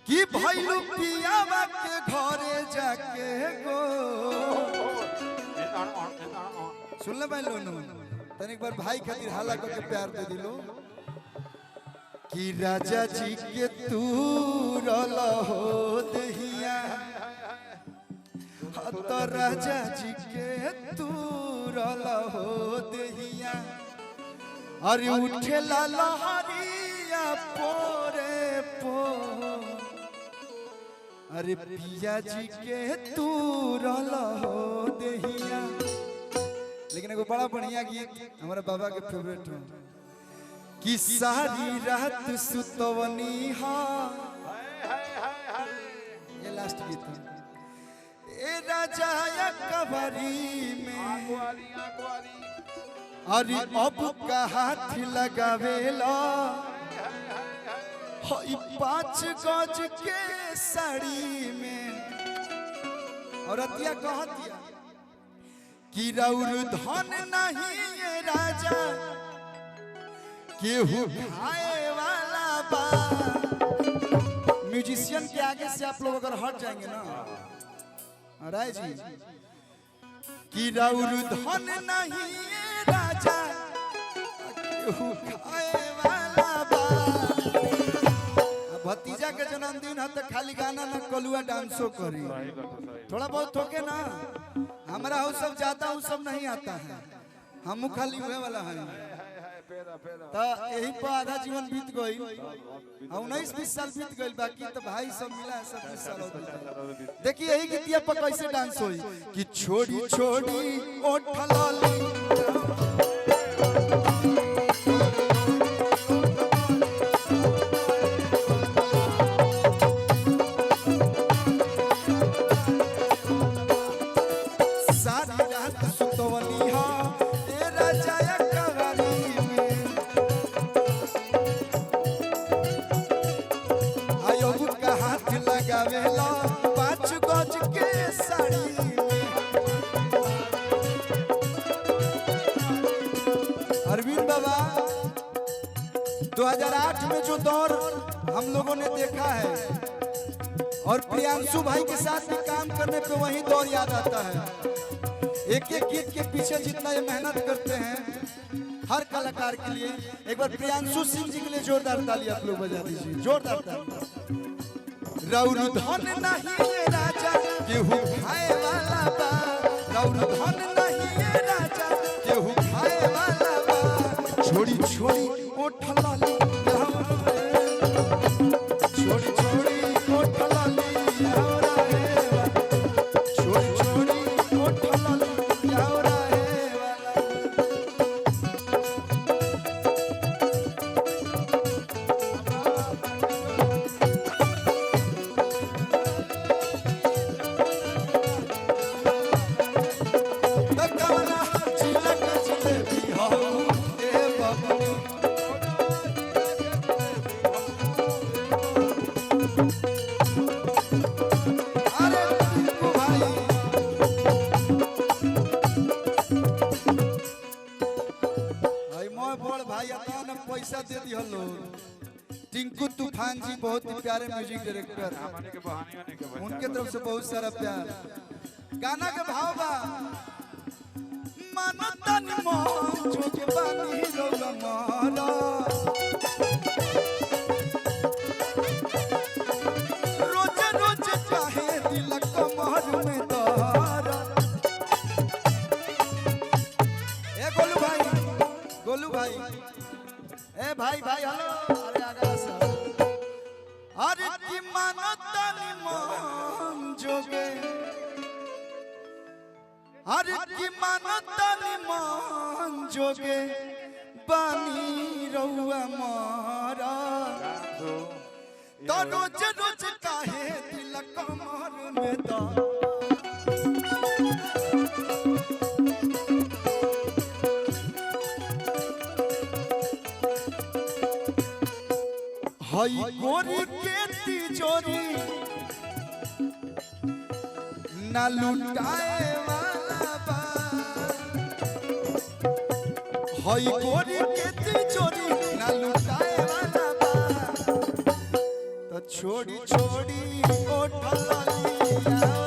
कि भइलू पियावा के घरे जाके गो सुन ले भाई लोनू तनिक बार भाई खातिर हाला करके प्यार दे दिलो कि राजा जी के तू रल हो दहिया तो राजा जी के तू रल हो दहिया अरे उठे ला लहरिया पोरे पो अरे पिया जी के तू रल हो दहिया। लेकिन एगो बड़ा बढ़िया गीत हमारा बाबा के फेवरेट है कि सारी रात सुतवनी हा ये लास्ट गीत है ए राजा कबरी में अरे अब का हाथ लगावेला 5 गज के साड़ी में और अतिया कह दिया कि रौर धन नहीं ये राजा केहू खाए वाला बा। म्यूजिशियन के आगे से आप लोग अगर हट जाएंगे ना राय जी कि रौर धन नहीं ये राजा केहू खाए वाला बा। भतीजा के जन्मदिन है तो खाली गाना ना कलुआ डांसो करी थोड़ा बहुत ठोके ना हमारा वो सब जाता वो सब नहीं आता है हम खाली हुए वाला है तो यही पर आधा जीवन बीत गई 19-20 साल बीत गई बाकी तो भाई सब मिला है सब 20 साल देखिए यही गीतिया पर कैसे डांस हुई कि छोड़ी छोड़ी ओठलाली लगावेला 5 गज के साड़ी में। अरविंद बाबा 2008 में जो दौर हम लोगों ने देखा है और प्रियांशु भाई के साथ भी काम करने पे वही दौर याद आता है। एक एक गीत के पीछे जितना ये मेहनत करते हैं हर कलाकार के लिए एक बार प्रियांशु सिंह जी के लिए जोरदार ताली आप लोग बजा दीजिए जोरदार ताली। रौर धन नहीं ये राजा केहू खाए वाला बा रौर धन नहीं ये राजा केहू खाए वाला बा। छोड़ी छोड़ी ओठलाली छोड़ी छोड़ी ओठलाली छोड़ी छोड़ी ओठलाली पैसा दे दी हलो टिंकू तूफान जी बहुत ही प्यारे म्यूजिक डायरेक्टर उनके तरफ से बहुत सारा प्यार। गाना के भाव बा मन तन मन जो के बानी रोला मारा रोज रोज काहे दिल कमर में तारा। ए गोलू भाई ए भाई हेलो अरे आगे से अरे की मानतनी मन जोगे अरे की मानतनी मन जोगे बानी रहुआ मारा तो रोज रोज काहे दिल कमर में दा। हई गोरी के तिजोरी न लुटाए वाला बा हई गोरी के तिजोरी न लुटाए वाला बा तो छोड़ी छोड़ी ओठल लिया